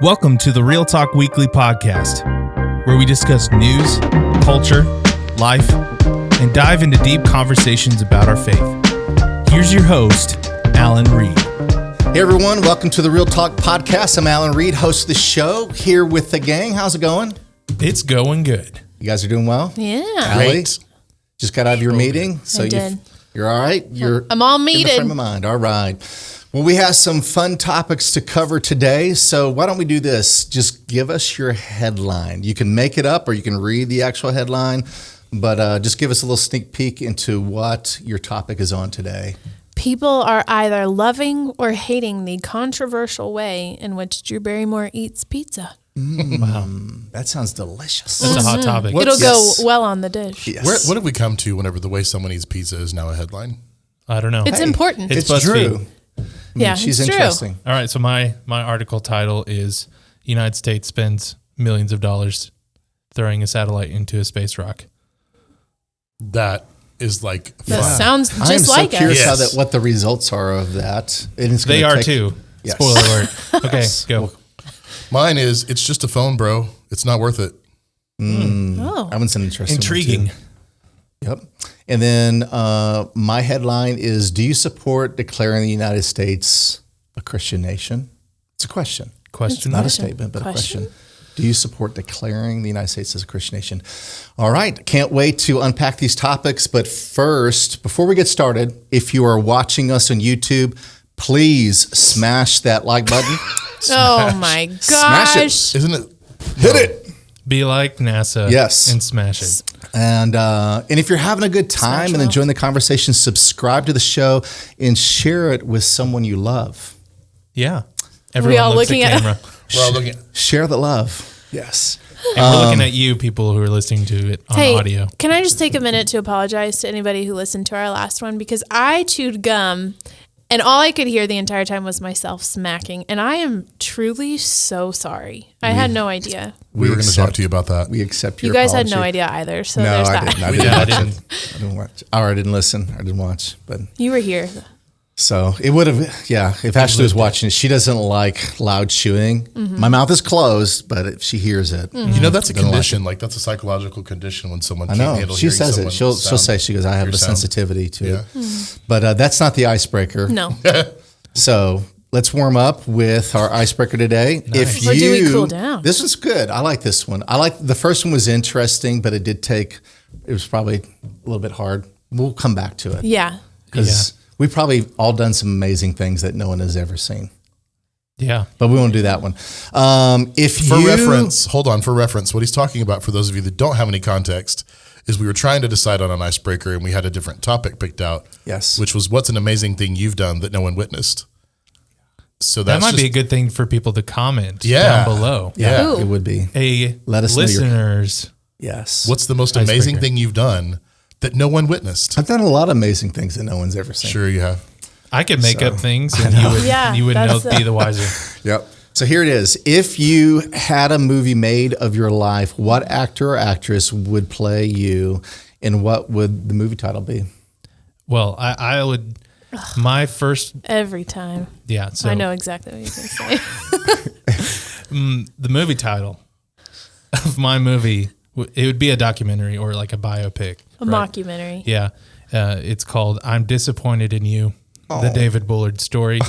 Welcome to the Real Talk Weekly podcast, where we discuss news, culture, life, and dive into deep conversations about our faith. Here's your host, Alan Reed. Hey everyone, welcome to the Real Talk podcast. I'm Alan Reed, host of the show, here with the gang. How's it going? It's going good. You guys are doing well? Yeah. Allie, just got out of your meeting, so you're all right? I'm all in the meted. frame of mind. All right. Well, we have some fun topics to cover today, so why don't we do this? Just give us your headline. You can make it up or you can read the actual headline, but just give us a little sneak peek into what your topic is on today. People are either loving or hating the controversial way in which Drew Barrymore eats pizza. Wow. That sounds delicious. That's a hot topic. It'll go well on the dish. Yes. What have we come to whenever the way someone eats pizza is now a headline? I don't know. It's important. It's It's BuzzFeed. Drew. Yeah, she's it's true. interesting. All right, so my article title is United States spends millions of dollars throwing a satellite into a space rock. That is like That fun. sounds I am just so like curious us. Yes. what the results are of that. And it's They gonna are take- too. Yes. Spoiler alert. Okay, go. Mine is, it's just a phone, bro. It's not worth it. Oh. That one's an interesting one, Intriguing. too. Yep. And then my headline is, do you support declaring the United States a Christian nation? It's a question. Question. Not a Question. statement, but Question? a question. Do you support declaring the United States as a Christian nation? All right. Can't wait to unpack these topics. But first, before we get started, if you are watching us on YouTube, please smash that like button. Oh my Smash it. gosh. Isn't it? Hit it. Be like NASA. Yes. And smash it. And if you're having a good time Smash and well. enjoying the conversation, subscribe to the show and share it with someone you love. Yeah. Everyone all looks looking at at- camera. We're all looking at Share the love. Yes. And we're looking at you, people who are listening to it on Hey, audio. can I just take a minute to apologize to anybody who listened to our last one? Because I chewed gum and all I could hear the entire time was myself smacking. And I am truly so sorry. I had no idea. We were going to talk to you about that. We accept your You guys had apology. no idea either. So No, there's I that. didn't. I We didn't did. I watch didn't. it. I didn't watch. Or I didn't listen. I didn't watch. But You were here. so it would have. Yeah. If Ashley was watching it, she doesn't like loud chewing. Mm-hmm. My mouth is closed, but if she hears it, You know, that's a Gonna like condition. Like, that's a psychological condition when someone I can't know. handle She hearing says it. someone's She'll sound. say, she goes, I have Your a sound. sensitivity to Yeah. it. But that's not the icebreaker. No. So let's warm up with our icebreaker today. If Or you, do we cool down? This is good. I like this one. I like the first one was interesting, but it was probably a little bit hard. We'll come back to it Yeah. because we've probably all done some amazing things that no one has ever seen. Yeah. But we won't do that one. For reference, hold on, for reference, what he's talking about, for those of you that don't have any context, is we were trying to decide on an icebreaker and we had a different topic picked out. Yes. Which was, what's an amazing thing you've done that no one witnessed? So That that's might just, be a good thing for people to comment Yeah. down below. Yeah. Ooh. it would be. Hey, Let us know your- listeners. Yes. What's the most amazing Icebreaker. thing you've done that no one witnessed? I've done a lot of amazing things that no one's ever seen. Sure you have. I could make So- up things and Yeah, you would know, that's be the wiser. Yep. So here it is. If you had a movie made of your life, what actor or actress would play you, and what would the movie title be? Well, I would, my first, Every time. yeah. So I know exactly what you're going to say. the movie title of my movie, it would be a documentary or like a biopic. A right? mockumentary. Yeah. It's called I'm Disappointed in You, the David Bullard story.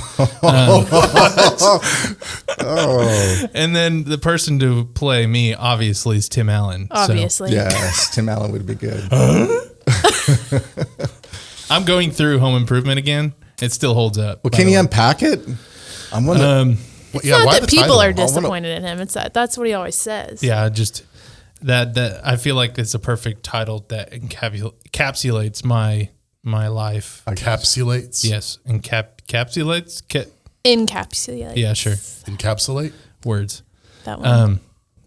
And then the person to play me, obviously, is Tim Allen. So Obviously. Yes, Tim Allen would be good. I'm going through Home Improvement again. It still holds up. Well, by can the you way. unpack it? I'm wondering. It's not why that the people title? are disappointed in him. It's that's what he always says. Yeah, just that I feel like it's a perfect title that encapsulates my life. Encapsulates? Yes, encapsulates. Encapsulate. Yeah, sure. Encapsulate? Words. That one.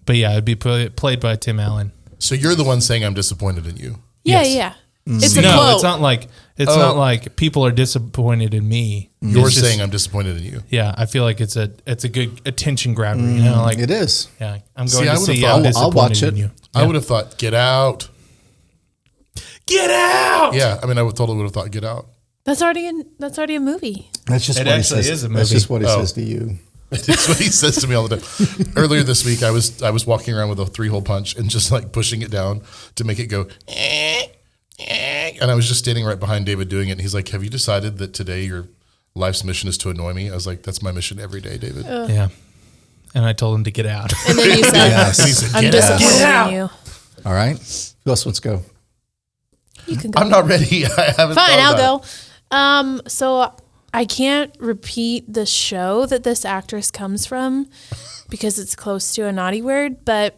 But yeah, it'd be played by Tim Allen. So you're the one saying I'm disappointed in you. yeah, yes. yeah. It's a No, quote. it's not like people are disappointed in me. You're It's just- saying I'm disappointed in you. yeah. I feel like it's a good attention grabber. You know, like it is. yeah. I'm See, going I to would've see. thought- I'm I'll disappointed watch in it. you. I would have thought, get out. Get out. Yeah, I mean, totally would have thought, get out. That's already a movie. That's just It what he actually says. is a That's movie. just what he Oh. says to you. It's what he says to me all the time. Earlier this week, I was walking around with a 3-hole punch and just like pushing it down to make it go. And I was just standing right behind David doing it. And he's like, "Have you decided that today your life's mission is to annoy me?" I was like, "That's my mission every day, David." Yeah. And I told him to get out. And then you said, Yes. And he said, I'm "Get out." disappointed in you. All right. Who else wants to go? You can go. I'm not ready. I haven't. Fine, thought I'll about go. So I can't repeat the show that this actress comes from because it's close to a naughty word, but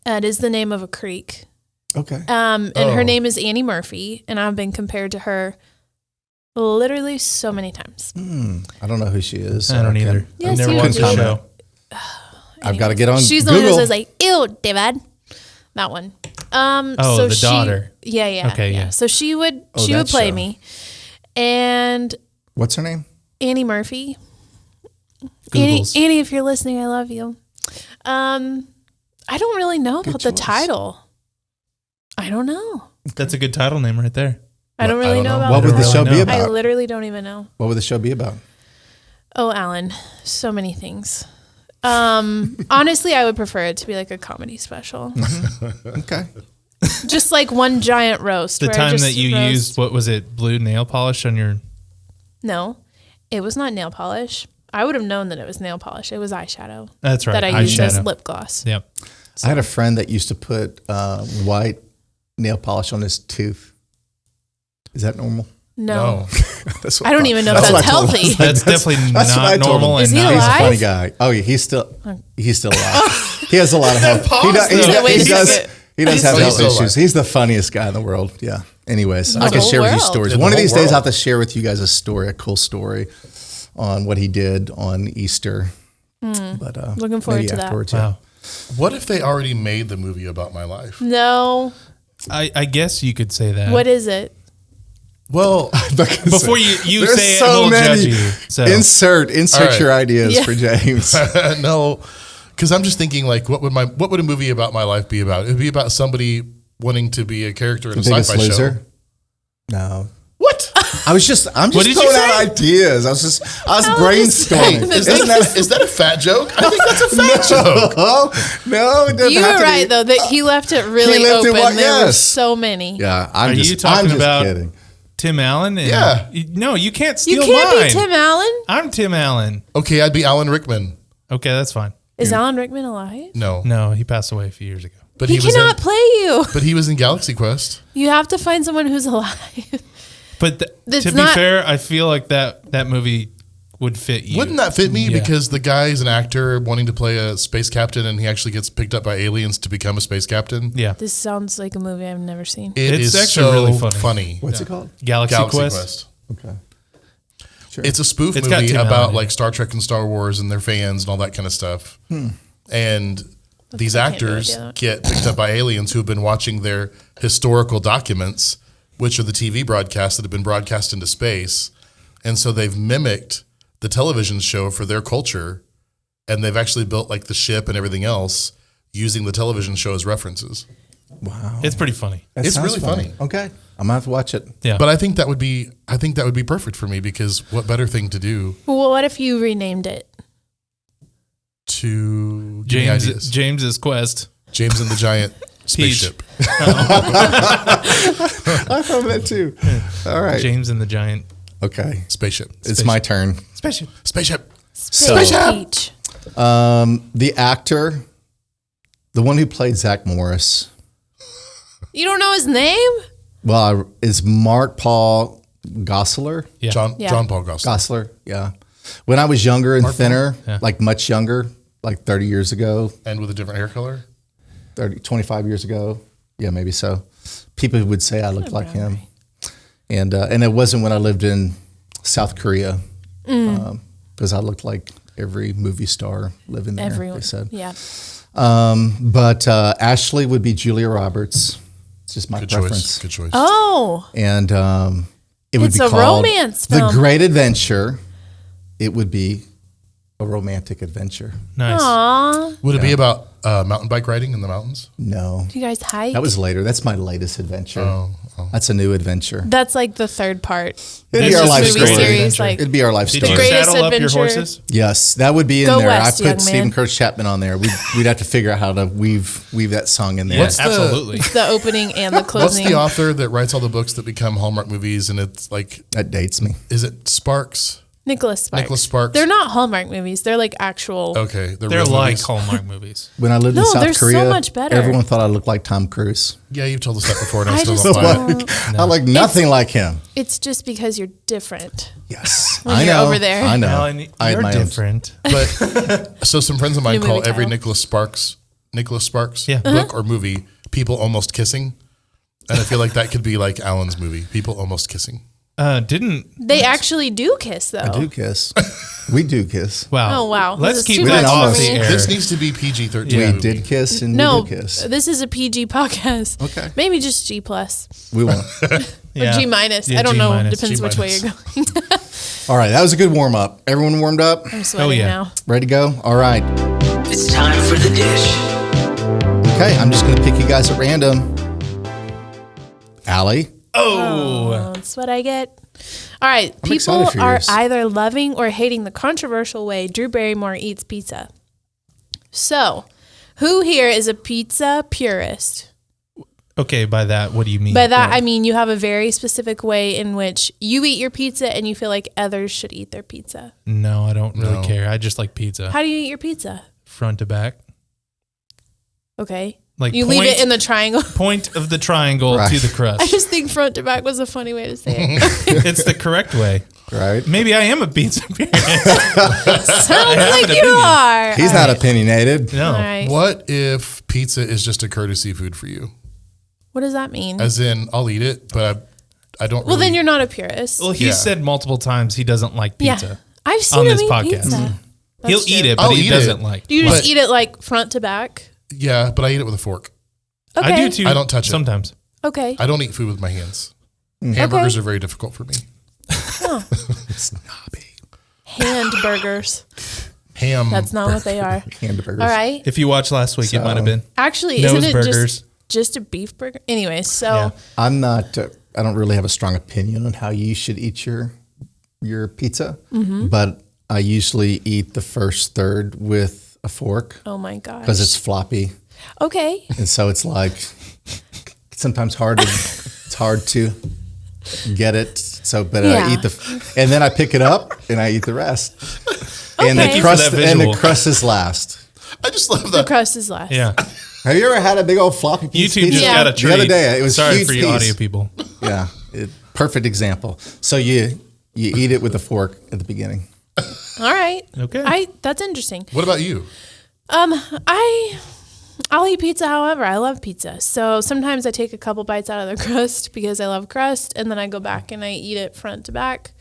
it is the name of a creek. Okay. And her name is Annie Murphy, and I've been compared to her literally so many times. I don't know who she is. I don't either. Yes, I've never you watched do. the show. I've got to get on She's the Google. one who says like, "Ew, David." That one. So the daughter. Yeah. Okay, yeah. So she would Oh, would that play show. me, and What's her name? Annie Murphy. Googles. Annie, if you're listening, I love you. I don't really know about the choice. title. I don't know. That's a good title name right there. I don't really know about What the would the really show know. be I about? literally don't even know. What would the show be about? Oh, Alan, so many things. Honestly, I would prefer it to be like a comedy special. Okay. Just like one giant roast. The where I time just that you roast- used, what was it, blue nail polish on your... No, it was not nail polish. I would have known that it was nail polish. It was eyeshadow. That's right, That I used as eyeshadow. lip gloss. Yep. I had a friend that used to put white nail polish on his tooth. Is that normal? No. That's what I don't even know if what that's I told him. healthy. That's definitely that's what I not told normal. him. Is he and He's not- a funny alive? guy. Oh, yeah, he's still alive. He has a lot of health. Pause He though. does, Wait a he does, second. he does have He's health still issues. alive. He's the funniest guy in the world. Yeah. Anyways, I The can whole share with you world. stories. The One of whole these days, world. I'll have to share with you guys a story, a cool story on what he did on Easter. But Looking forward maybe to that. afterwards, yeah. Wow. What if they already made the movie about my life? No. I guess you could say that. What is it? Well, Before you There's say so it, we'll many. judge you. So. Insert All right. your ideas Yeah. for James. no, because I'm just thinking like, what would a movie about my life be about? It'd be about somebody wanting to be a character in a Biggest sci-fi Loser? show. No. What? I'm just did you throwing out say? ideas. I was brainstorming. Is Is that a fat joke? I think that's a fat joke. Oh, no, it doesn't You have were to right, be. though, that he left it really left it open. wide- There were yes. so many. Yeah, Are I'm you just, talking I'm just about kidding. Tim Allen? And Yeah. No, you can't You steal can't mine. be Tim Allen. I'm Tim Allen. Okay, I'd be Alan Rickman. Okay, that's fine. Is Alan Rickman alive? No, No, he passed away a few years ago. but He was cannot play you. But he was in Galaxy Quest. You have to find someone who's alive. But That's to be not- fair, I feel like that movie would fit you. Wouldn't that fit me? Yeah. Because the guy is an actor wanting to play a space captain, and he actually gets picked up by aliens to become a space captain. Yeah. This sounds like a movie I've never seen. It's It's actually so really funny. What's it called? Galaxy, Galaxy Quest. Quest. Okay. Sure. It's a spoof It's got movie Tim about Allen in like it. Star Trek and Star Wars and their fans and all that kind of stuff. And these I can't do actors that. get picked up by aliens who have been watching their historical documents, which are the TV broadcasts that have been broadcast into space. And so they've mimicked the television show for their culture, and they've actually built like the ship and everything else using the television show as references. Wow. It's pretty funny. That it's sounds really funny. Okay. I'm going to have to watch it. Yeah. But I think that would be perfect for me, because what better thing to do Well, what if you renamed it? to give me ideas? James's Quest. James and the Giant Peach. Spaceship. I thought that too. All right. James and the Giant Okay. Spaceship. It's my turn. Spaceship. Spaceship. Space Peach. The actor, the one who played Zach Morris, You don't know his name? is Mark Paul Gosselaar. Yeah. John Paul Gosling. Gosselaar, yeah. When I was younger and thinner, Yeah. like much younger, like 30 years ago, And with a different hair color. 25 years ago, yeah, maybe so. People would say I looked like him. And it wasn't when I lived in South Korea, because I looked like every movie star living there, Everyone. they said. Yeah. But Ashley would be Julia Roberts. It's just my Good preference. choice. Good choice. Oh, And it would It's be a called romance The film. Great Adventure. It would be A romantic adventure. Nice. Aww. Would it be about mountain bike riding in the mountains? No. Do you guys hike? That was later. That's my latest adventure. Oh. That's a new adventure. That's like the third part. It'd be This our is life the story. great series, adventure. like It'd be our life Did story. you Greatest saddle up your adventure. horses? Yes, that would be in Go there. west, I young put Stephen man. Curtis Chapman on there. We'd have to figure out how to weave that song in there. Yeah, What's the- absolutely. The opening and the What's closing. the author that writes all the books that become Hallmark movies? And it's like, That dates me. is it Sparks? Nicholas Sparks. Nicholas Sparks. They're not Hallmark movies. They're like actual. Okay, They're real like movies. Hallmark movies. When I lived in No, South they're so Korea, much better. everyone thought I looked like Tom Cruise. Yeah, you've told us that before, and I I still just don't buy it. don't. I look nothing like him. It's just because you're different. Yes, When I you're know. over there. I know. Alan, I had you're my own- different. But so some friends of mine New call movie every title. Nicholas Sparks Yeah. book or movie "People Almost Kissing," and I feel like that could be like Alan's movie "People Almost Kissing." Didn't They actually do kiss though. I do kiss. We do kiss. wow. Oh, wow. Let's This is keep too that much off for the me. air. This needs to be PG-13. Yeah. We movie. did kiss and No, we do kiss. this is a PG podcast. Okay. Maybe just G plus We won't. Yeah. or G minus. Yeah, I don't G know. minus. Depends which way G you're going. All right, that was a good warm up. Everyone warmed up? I'm sweating yeah. now. Ready to go? All right. It's time for the dish. Okay, I'm just going to pick you guys at random. Allie? Oh. That's what I get. All right. I'm People excited for are yours. either loving or hating the controversial way Drew Barrymore eats pizza. So, who here is a pizza purist? Okay, by that, what do you mean? By that, I mean you have a very specific way in which you eat your pizza and you feel like others should eat their pizza. No, I don't really No. care. I just like pizza. How do you eat your pizza? Front to back. Okay. Like You point, leave it in the triangle. point of the triangle Right. to the I crust. just think front to back was a funny way to say it. It's the correct way. Right? Maybe I am a pizza purist. Sounds have like an you opinion. are. He's not opinionated. No. All right. What if pizza is just a courtesy food for you? What does that mean? As in, I'll eat it, but I don't. Well, really, then you're not a purist. Well, he Yeah. said multiple times he doesn't like pizza. Yeah. I've seen on him this eat podcast. pizza. He'll That's eat true. it, but I'll he eat doesn't it. like. Do you just But- eat it like front to back? Yeah, but I eat it with a fork. Okay. I do too. I don't touch it. sometimes. Okay. I don't eat food with my hands. Hamburgers are very difficult for me. Snobby. Hand burgers. Ham. That's not what they are. Hamburgers. All right. If you watched last week, it might have been. Actually, Nose isn't it burgers. just a beef burger? Anyway, so Yeah. I'm not, I don't really have a strong opinion on how you should eat your pizza, but I usually eat the first third with a fork oh my gosh. because it's floppy. Okay. And so it's like sometimes it's hard to get it. So, but Yeah. I eat and then I pick it up and I eat the rest. And Thank the you for crust, that and the visual. crust is last. I just love The that. crust is last. Yeah. Have you ever had a big old floppy piece of YouTube pizza? just Yeah. got a treat. The other day, it was Sorry huge for you piece. audio people. Yeah, perfect example. So you eat it with a fork at the beginning. All right. Okay. That's interesting. What about you? I'll eat pizza however. I love pizza. So sometimes I take a couple bites out of the crust because I love crust, and then I go back and I eat it front to back.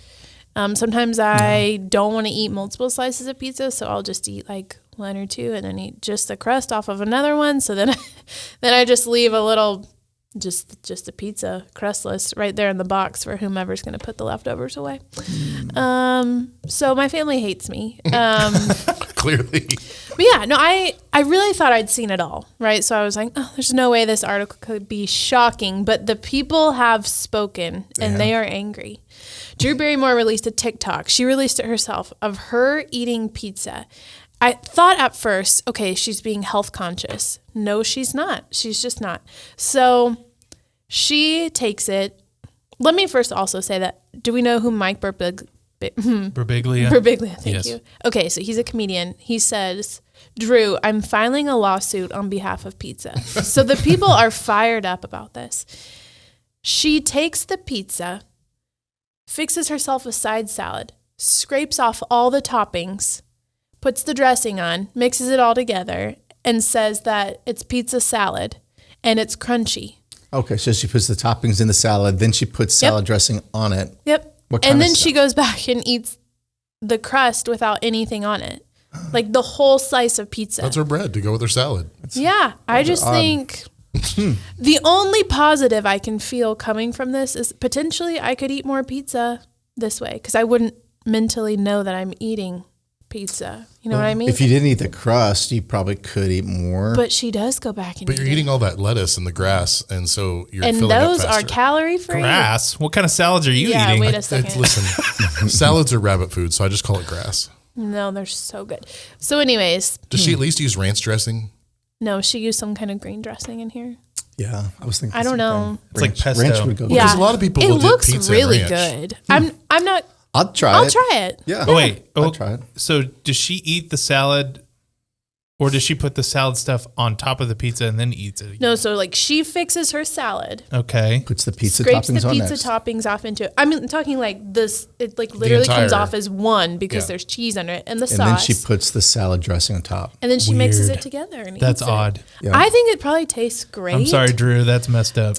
Sometimes I don't want to eat multiple slices of pizza, so I'll just eat like one or two and then eat just the crust off of another one. So then I just leave a little just a pizza crustless right there in the box for whomever's going to put the leftovers away. So my family hates me. Clearly. But yeah, no, I really thought I'd seen it all, right? So I was like, oh, there's no way this article could be shocking. But the people have spoken, and they are angry. Drew Barrymore released a TikTok. She released it herself of her eating pizza. I thought at first, okay, she's being health conscious. No, she's not. She's just not. So she takes it. Let me first also say that, do we know who Mike Birbiglia. Birbiglia, thank Yes. you. Okay, so he's a comedian. He says, Drew, I'm filing a lawsuit on behalf of pizza. So the people are fired up about this. She takes the pizza, fixes herself a side salad, scrapes off all the toppings, puts the dressing on, mixes it all together, and says that it's pizza salad and it's crunchy. Okay, so she puts the toppings in the salad, then she puts salad dressing on it. Yep. What kind And of then she stuff? goes back and eats the crust without anything on it. Like the whole slice of pizza. That's her bread to go with her salad. Yeah, I just think the only positive I can feel coming from this is potentially I could eat more pizza this way because I wouldn't mentally know that I'm eating pizza. You know what I mean? If you didn't eat the crust, you probably could eat more. But she does go back and But you're eat eating all that lettuce and the grass, and so you're and filling up those faster. are calorie free. Grass? What kind of salads are you Yeah, eating? wait a second. Listen, salads are rabbit food, so I just call it grass. No, they're so good. So, anyways, Does she at least use ranch dressing? no, she used some kind of green dressing in here. yeah, I was thinking. I don't the same know. thing. It's like Ranch- pesto. Ranch would go. Yeah, Because a lot of people it will dip looks pizza in really ranch. good. I'm not. I'll try I'll it. try it. Yeah. Oh, wait. I'll try it. So does she eat the salad, or does she put the salad stuff on top of the pizza and then eats it? No, so like she fixes her salad, Okay. Puts the pizza scrapes the toppings on pizza next. toppings off into it. I'm talking like this. It like literally comes entire- off as one because Yeah. there's cheese under it and the And then sauce. she puts the salad dressing on top. and then she mixes Weird. it together. And That's eats it. odd. Yeah. I think it probably tastes great. I'm sorry, Drew. That's messed up.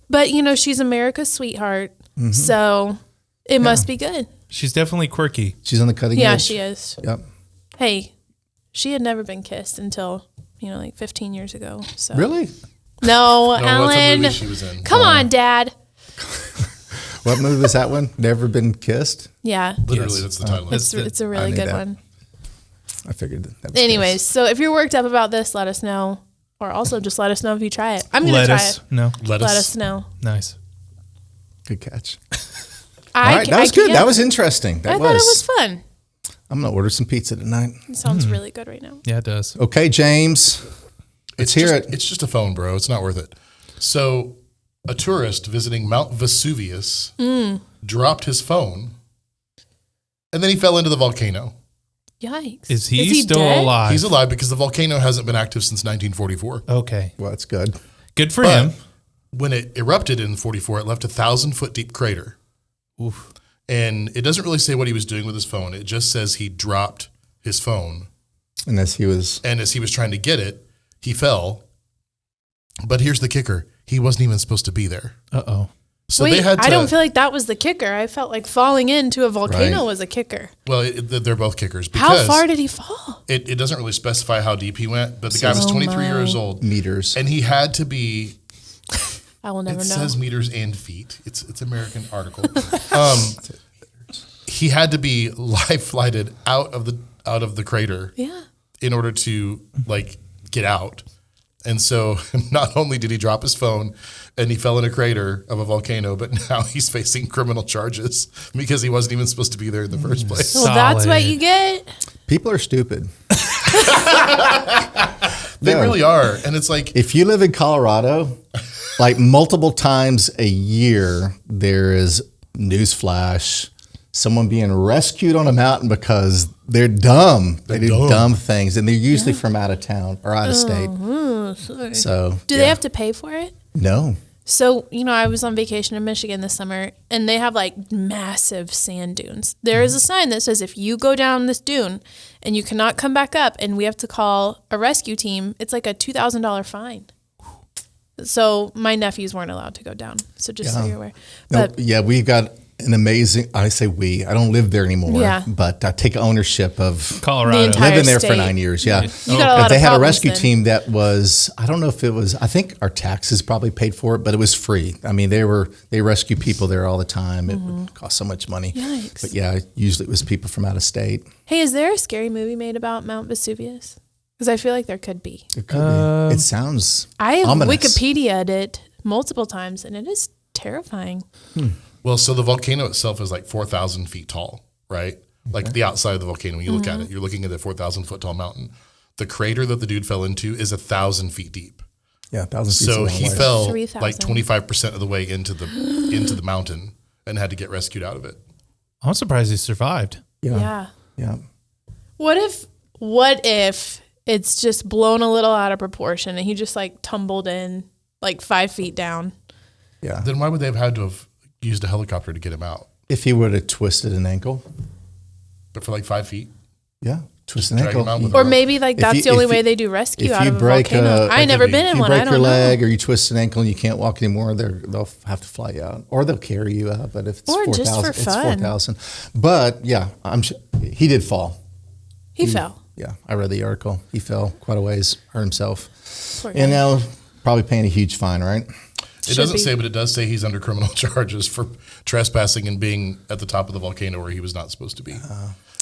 But you know, she's America's sweetheart, so it must be good. She's definitely quirky. She's on the cutting Yeah, edge. she is. Yep. Hey, she had never been kissed until, like 15 years ago. So Really? No, No, Alan. what's a movie she was in? Come on, Dad. What movie was that one? Never Been Kissed? Yeah. Literally, Yes. that's the title. It's a I really knew good that. one. I figured that was Anyways, Kissed. so if you're worked up about this, let us know. Or also just let us know if you try it. I'm going to try Lettuce? it. No. Let us know. Nice. Good catch. All All right, that was good. That was interesting. That I thought it was fun. I'm going to order some pizza tonight. It sounds really good right now. Yeah, it does. Okay, James. Let's hear just, it. It's just a phone, bro. It's not worth it. So, a tourist visiting Mount Vesuvius dropped his phone, and then he fell into the volcano. Yikes. Is he still dead? alive? He's alive because the volcano hasn't been active since 1944. Okay. Well, that's good. Good for But him. when it erupted in 44, it left a 1,000-foot deep crater. Oof. And it doesn't really say what he was doing with his phone. It just says he dropped his phone. And as he was, And as he was trying to get it, he fell. But here's the kicker. He wasn't even supposed to be there. Uh-oh. So Wait, they had to, I don't feel like that was the kicker. I felt like falling into a volcano Right. was a kicker. well, they're both kickers. How Because far did he fall? it doesn't really specify how deep he went, but the guy was 23 years old. meters. And he had to be, I will never it know. says meters and feet. It's American article. He had to be life flighted out of the crater Yeah. in order to get out. And so not only did he drop his phone and he fell in a crater of a volcano, but now he's facing criminal charges because he wasn't even supposed to be there in the first place. Well, that's what Solid. you get. People are stupid. They Yeah. really are. And it's like, If you live in Colorado, like multiple times a year, there is newsflash, someone being rescued on a mountain because they're dumb. They do dumb. dumb things, and they're usually from out of town or out of state. Sorry. So Do they have to pay for it? no. So, I was on vacation in Michigan this summer and they have like massive sand dunes. There is a sign that says if you go down this dune and you cannot come back up and we have to call a rescue team, it's like a $2,000 fine. So my nephews weren't allowed to go down. So just so you're aware. No, But yeah, we've got an amazing. I say we. I don't live there anymore. Yeah. But I take ownership of Colorado. The entire living there for state. 9 years. Yeah. you got a But lot they of had a problems rescue then. team that was, I don't know if it was, I think our taxes probably paid for it, but it was free. I mean, they rescue people there all the time. It would cost so much money. Yikes. But yeah, usually it was people from out of state. Hey, is there a scary movie made about Mount Vesuvius? Because I feel like there could be. It could be. It sounds I have ominous. Wikipedia'd it multiple times and it is terrifying. well, so the volcano itself is like 4,000 feet tall, right? Like the outside of the volcano, when you look at it, you're looking at a 4,000 foot tall mountain. The crater that the dude fell into is 1,000 feet deep. Yeah, 1,000 feet. So he fell 3,000. like 25% of the way into the mountain and had to get rescued out of it. I'm surprised he survived. Yeah. Yeah. Yeah. What if it's just blown a little out of proportion and he just like tumbled in like 5 feet down? Yeah. Then why would they have had to have used a helicopter to get him out? If he would have twisted an ankle. But for like 5 feet? Yeah. Twist an drag him ankle. out with Or a rope. maybe like If that's you- the only if you- way they do rescue If out you of a break volcano. I never been in if you one. break I don't your know. leg or you twist an ankle and you can't walk anymore, they'll have to fly you out, or they'll carry you out. But if it's Or 4,000, just for it's fun. 4,000. But yeah, he did fall. He fell. Yeah, I read the article. He fell quite a ways, hurt himself, Poor guy. and now probably paying a huge fine, right? It doesn't say, but it does say he's under criminal charges for trespassing and being at the top of the volcano where he was not supposed to be.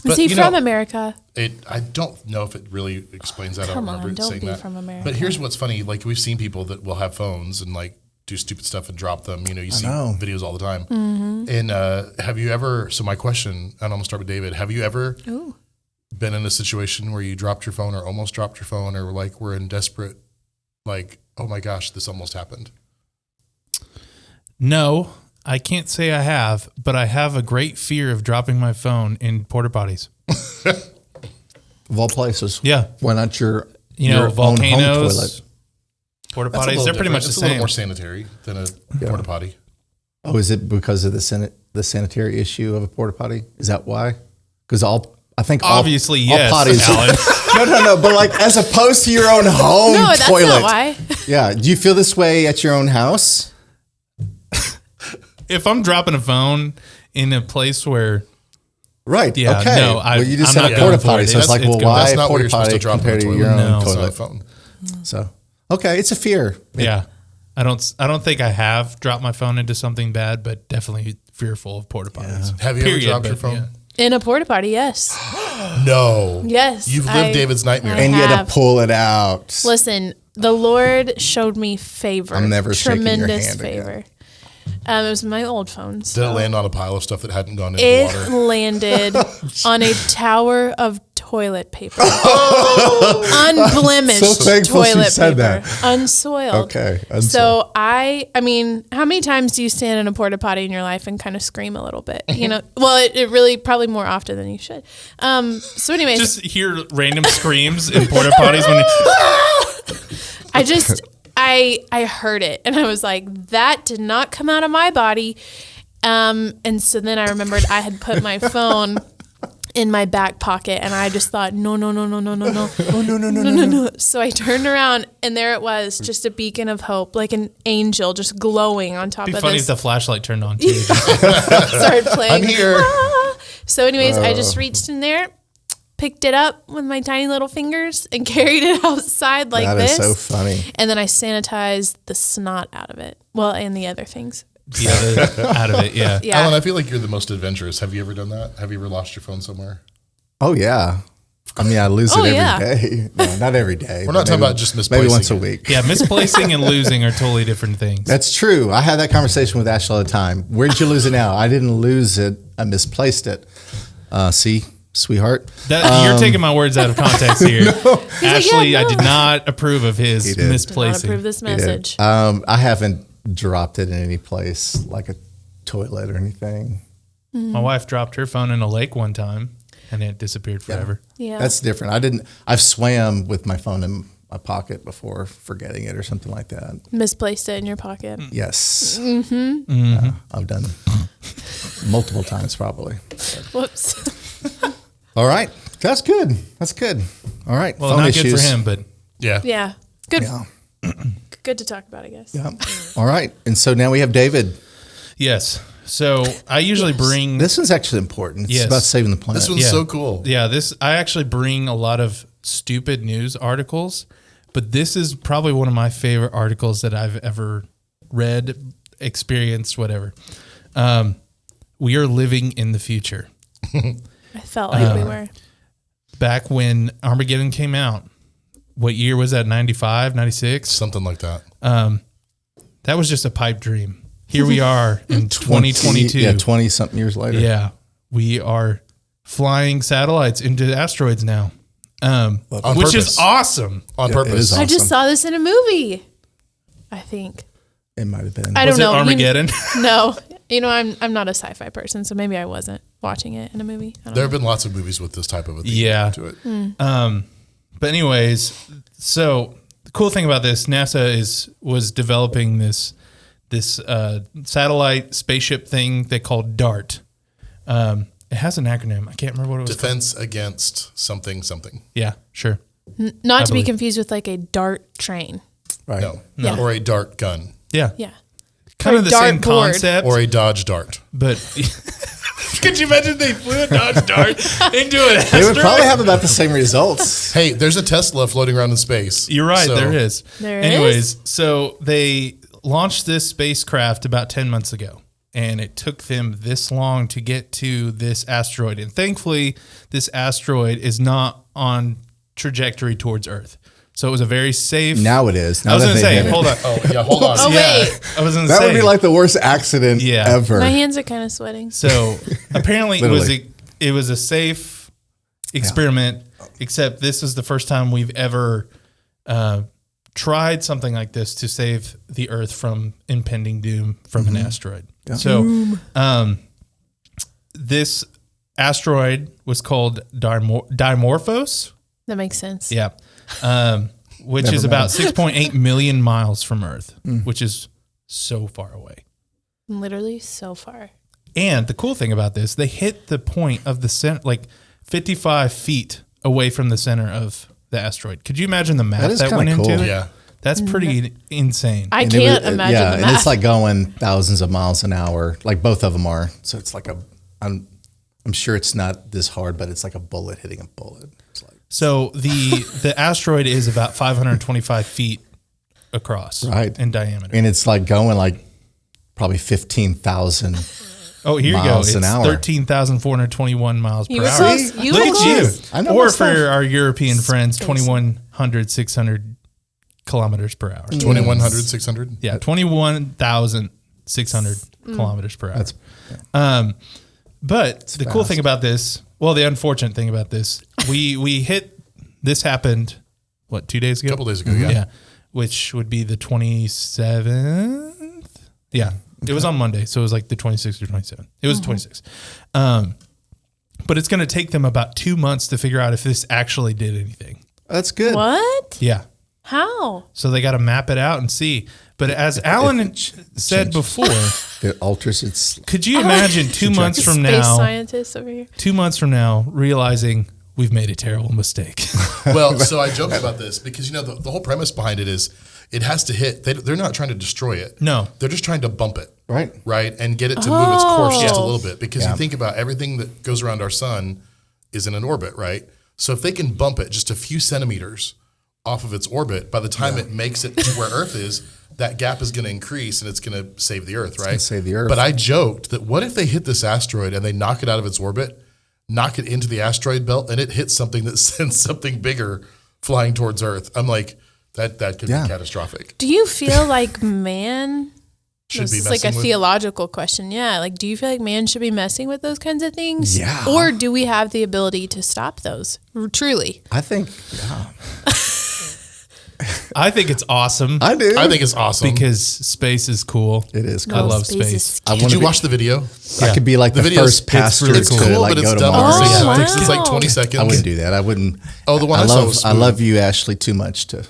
Is he from America? I don't know if it really explains that. Come I don't remember on, it don't saying be that. from America. But here's what's funny: like we've seen people that will have phones and like do stupid stuff and drop them. You know, you see videos all the time. Mm-hmm. And have you ever? So my question, and I'm gonna start with David. Have you ever been in a situation where you dropped your phone or almost dropped your phone, or like were in desperate, like, oh my gosh, this almost happened? No, I can't say I have, but I have a great fear of dropping my phone in porta potties. Of all places. Yeah. Why not your volcanos, own home toilet? Porta That's a potties, little they're pretty different. much the It's a little same. more sanitary than a porta potty. Oh, is it because of the sanitary issue of a porta potty? Is that why? Because Obviously, all yes, potties. Alan. No. But like as opposed to your own home No, that's toilet. not why. Yeah. Do you feel this way at your own house? If I'm dropping a phone in a place where, Right. Yeah, Okay. no, well, you just I'm said not a porta going for potty, it. so it's like, well, That's why not where porta you're supposed to potty drop compared the to toilet. your own No. It's not a toilet? phone. So, okay, it's a fear. yeah, I don't think I have dropped my phone into something bad, but definitely fearful of porta potties. Have you ever dropped your phone? In a porta potty, yes. No. Yes. You've lived David's nightmare. I And you had have. to pull it out. Listen, the Lord showed me favor. I'm never shaking your tremendous hand again. favor. It was my old phone. Did So it land on a pile of stuff that hadn't gone into it water? landed on a tower of toilet paper. Unblemished So thankful she toilet said paper. that. Unsoiled. Okay, So I mean, how many times do you stand in a porta potty in your life and kind of scream a little bit? You know, well, it really probably more often than you should. So anyways, Just hear random screams in porta potties when I heard it and I was like, that did not come out of my body. And so then I remembered I had put my phone in my back pocket and I just thought, no. Oh, no. So I turned around and there it was, just a beacon of hope, like an angel just glowing on top It'd be of funny this. if the flashlight turned on too. Started playing. I'm here. So anyways, I just reached in there, picked it up with my tiny little fingers and carried it outside like That this. is so funny. And then I sanitized the snot out of it. Well, and the other things. Out of it, yeah. Yeah. Alan, I feel like you're the most adventurous. Have you ever done that? Have you ever lost your phone somewhere? Oh, yeah. I mean, I lose it every day. No, not every day. We're not talking about just misplacing Maybe once a it. week. Yeah, misplacing and losing are totally different things. That's true. I have that conversation with Ashley all the time. Where'd you lose it now? I didn't lose it. I misplaced it. See, sweetheart. You're taking my words out of context here. Ashley, yeah, no. I did not approve of his did. Do not misplacing. approve this message. I haven't dropped it in any place like a toilet or anything. My wife dropped her phone in a lake one time and it disappeared forever. Yeah. That's different. I've swam with my phone in my pocket before, forgetting it or something like that. Misplaced it in your pocket. Yes. Mm-hmm. I've done multiple times probably. Whoops. All right. That's good. All right. Well, Phone not issues. good for him, but Yeah. Yeah. Good. Yeah. Good to talk about, I guess. Yeah. All right. And so now we have David. yes. So I usually bring This one's actually important. It's Yes. about saving the planet. This one's so cool. Yeah, I actually bring a lot of stupid news articles, but this is probably one of my favorite articles that I've ever read, experienced, whatever. We are living in the future. I felt like we were. Back when Armageddon came out, what year was that? 95, 96? Something like that. That was just a pipe dream. Here we are in 2022. Yeah, 20-something years later. Yeah, we are flying satellites into asteroids now, On which is purpose. awesome. On It purpose. is I just awesome. saw this in a movie. I think. It might have been. I don't Was it know. Armageddon? No. You know, I'm not a sci-fi person, so maybe I wasn't watching it in a movie. I don't There know. have been lots of movies with this type of a theme Yeah. to it. But anyways, so the cool thing about this, NASA was developing this satellite spaceship thing they called DART. It has an acronym. I can't remember what it was. Defense against something. Yeah, sure. Not to be believe- confused with like a dart train. Right. No. Yeah. Or a dart gun. Yeah, Yeah. kind Or of the dart same board. concept. Or a Dodge dart. But could you imagine they flew a Dodge Dart into an They would asteroid? probably have about the same results. Hey, there's a Tesla floating around in space. You're right. So- There is. There Anyways, so they launched this spacecraft about 10 months ago. and it took them this long to get to this asteroid. And thankfully, this asteroid is not on trajectory towards Earth. So it was a very safe. Now it is. Now I was going to say, hit it. hold on. Oh, yeah, hold on. Oh, wait. I was going to say. That would be like the worst accident ever. My hands are kind of sweating. So apparently Literally. it was a safe experiment, except this is the first time we've ever tried something like this to save the Earth from impending doom from an asteroid. Yeah. So this asteroid was called Dimorphos. That makes sense. Yeah. Which Never is mind. about 6.8 million miles from Earth, which is so far away. Literally so far. And the cool thing about this, they hit the point of the center, like 55 feet away from the center of the asteroid. Could you imagine the math is that went kinda into cool. it? Yeah. That's pretty insane. I And can't it was- imagine yeah, the and math. it's like going thousands of miles an hour, like both of them are. So it's like I'm sure it's not this hard, but it's like a bullet hitting a bullet. It's like, So the asteroid is about 525 feet across Right. in diameter. and it's like going like probably 15,000. Oh, here you go. miles It's an hour. 13,421 miles per You were hour. close. You Look were at close. you. I know Or my for stuff. our European friends, Space. 2,100, 600 kilometers per hour. 2,100, 600? Yeah, 21,600 kilometers per hour. That's But the cool fast. thing about this, well, the unfortunate thing about this, we hit, this happened, what, 2 days ago? A couple days ago, yeah. Yeah, which would be the 27th. Yeah, it was on Monday, so it was like the 26th or 27th. It was the 26th. But it's going to take them about 2 months to figure out if this actually did anything. That's good. What? Yeah. How? So they got to map it out and see. But as Alan said changes. before, It alters its. could you imagine 2 months from Space now, scientist over here. 2 months from now, realizing we've made a terrible mistake? Well, so I joke about this because, the whole premise behind it is it has to hit. They're not trying to destroy it. No. They're just trying to bump it. Right. Right. And get it to move its course just a Oh. little bit. Because Yeah. you think about everything that goes around our sun is in an orbit, right? So if they can bump it just a few centimeters off of its orbit, by the time it makes it to where Earth is, that gap is going to increase and it's going to save the Earth, right? gonna save the Earth. But I joked that what if they hit this asteroid and they knock it out of its orbit, knock it into the asteroid belt, and it hits something that sends something bigger flying towards Earth? I'm like, that could Yeah. be catastrophic. Do you feel like man? Should This be is like a messing with- theological question. Yeah. Like, do you feel like man should be messing with those kinds of things? Yeah. Or do we have the ability to stop those? Truly. I think. Yeah. I think it's awesome I do. I think it's awesome. because space is cool. it is. I Cool. love Space is space. I Did wanna you be- watch the video? I could be like The the, video is- first it's pastor really to cool. Cool, like but go it's to done on Mars. the same Oh, time. It's like wow. 20 seconds. I wouldn't do that. I wouldn't. Oh, the one I I saw love. was I smooth. love you, Ashley, too much to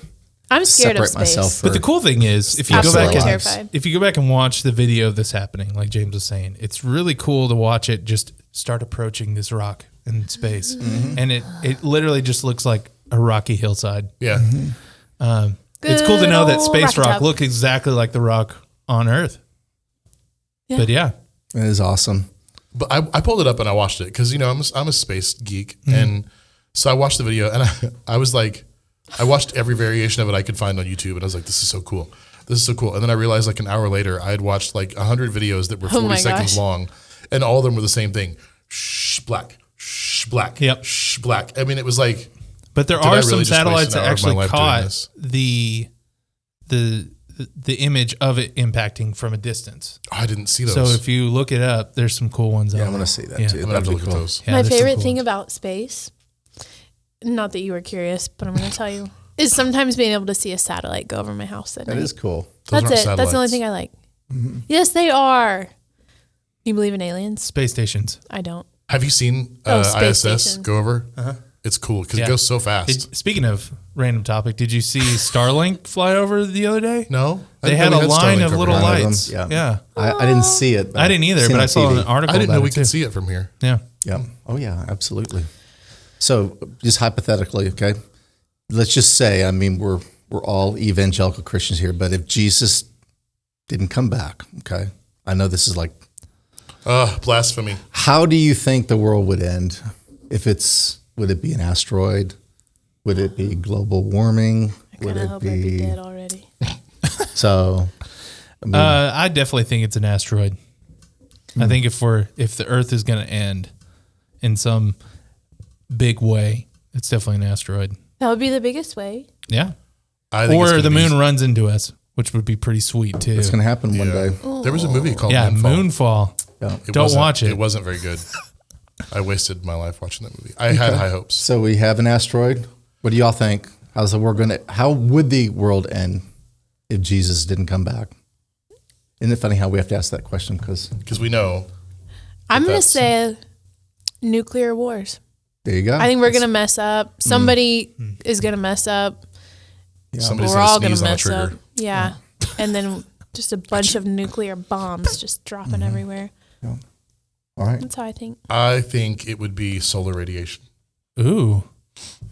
I'm scared of separate space. myself. For, But the cool thing is, if you go Absolutely back and terrified. if you go back and watch the video of this happening, like James was saying, it's really cool to watch it just start approaching this rock in space, and it literally just looks like a rocky hillside. Yeah. It's cool to know that Good space old rock rocket look exactly like the rock on Earth. Yeah. But yeah, it is awesome. But I pulled it up and I watched it because, I'm a space geek. Mm-hmm. And so I watched the video and I was like, I watched every variation of it I could find on YouTube. And I was like, this is so cool. This is so cool. And then I realized like an hour later, I had watched like 100 videos that were 40 my seconds gosh. long. And all of them were the same thing. Shh, black, shh, black, Yep. shh, black. I mean, it was like, but there Did I are really some just waste satellites an that hour of my actually life doing caught this? the image of it impacting from a distance. I didn't see those. So if you look it up, there's some cool ones. Yeah, out I want to there. see that Yeah. too. I'm going to have That'd to be look at cool. those. Yeah, My there's some favorite cool thing ones. about space, not that you were curious, but I'm going to tell you, is sometimes being able to see a satellite go over my house at That night. is cool. Those That's it. aren't That's the only satellites. thing I like. Yes, they are. You believe in aliens? Space stations. I don't. Have you seen Space ISS stations. go over? It's cool because Yeah. it goes so fast. Speaking of random topic, did you see Starlink fly over the other day? No? I They didn't had know a we line Starlink of over little here. One of them, lights. yeah. Yeah. I didn't see it. I didn't either, seen but on I saw TV. an article I didn't about know we it could too. see it from here. Yeah. Yeah. Oh yeah, absolutely. So just hypothetically, okay, let's just say, I mean, we're all evangelical Christians here, but if Jesus didn't come back, okay, I know this is like, Blasphemy. how do you think the world would end? Would it be an asteroid? Would it be global warming? I Would kind of it hope I'd be dead already. so? I definitely think it's an asteroid. I think if the Earth is going to end in some big way, it's definitely an asteroid. That would be the biggest way. Yeah. I think it's Or gonna the be- moon runs into us, which would be pretty sweet too. It's going to happen one day. There was a movie called Yeah, Moonfall. Moonfall. Yeah. Don't watch it. It wasn't very good. I wasted my life watching that movie. I had high hopes. So we have an asteroid. What do y'all think? How would the world end if Jesus didn't come back? Isn't it funny how we have to ask that question? Because Because we know. I'm going to that's- say nuclear wars. there you go. I think we're going to mess up. Somebody is going to mess up. Somebody's We're going to all going sneeze to on a mess trigger. up. Yeah. And then just a bunch of nuclear bombs just dropping everywhere. All right. That's how I think. I think it would be solar radiation. Ooh.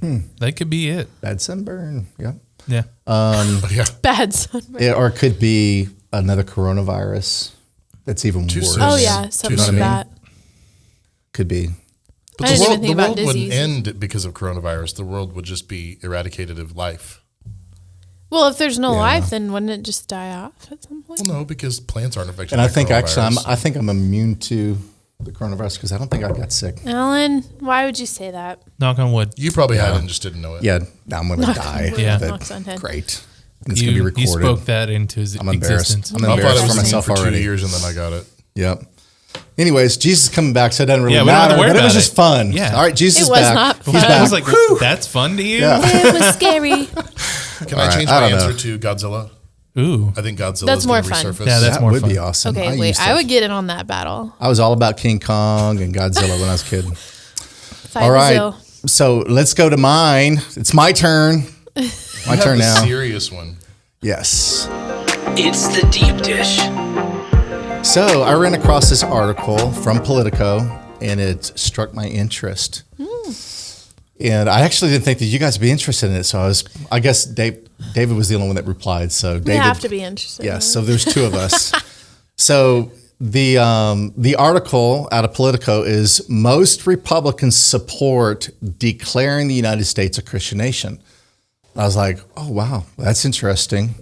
That could be it. Bad sunburn. Yeah. Yeah. Oh, yeah. Bad sunburn. Or it could be another coronavirus. That's even Too worse. soon. Oh, yeah. Something soon. like that. Could be. But I didn't even think the about world wouldn't disease. end because of coronavirus. The world would just be eradicated of life. Well, if there's no life, then wouldn't it just die off at some point? Well, no, because plants aren't affected. And by I think coronavirus. I think I'm immune to the coronavirus because I don't think I got sick. Alan, why would you say that? Knock on wood. You probably had it and just didn't know it. Yeah, now I'm going to die. wood. Yeah. of it. Knocks on head. Great. And it's going to be You recorded. spoke that into I'm embarrassed. existence. I'm I thought embarrassed I for was myself for 2 already. years and then I got it. Yep. Anyways, Jesus is coming back, so it doesn't really Yeah, we don't have matter. to worry But it was about just it. fun. Yeah. All right, Jesus It is was back. not He's fun. I back. was like, that's fun to you? Yeah. It was scary. Can I change I my don't answer know. to Godzilla? Ooh. I think Godzilla That's is going to more fun. resurface. Yeah, that's that more would fun. be awesome. Okay, wait. I would get in on that battle. I was all about King Kong and Godzilla when I was a kid. Fight All right. Brazil. So let's go to mine. It's my turn. My I have turn the now. serious one. Yes. It's the deep dish. So I ran across this article from Politico, and it struck my interest. And I actually didn't think that you guys would be interested in it. So I guess David was the only one that replied. So We David, have to be interested. yes. So there's two of us. So the article out of Politico is most Republicans support declaring the United States a Christian nation. I was like, oh wow, that's interesting.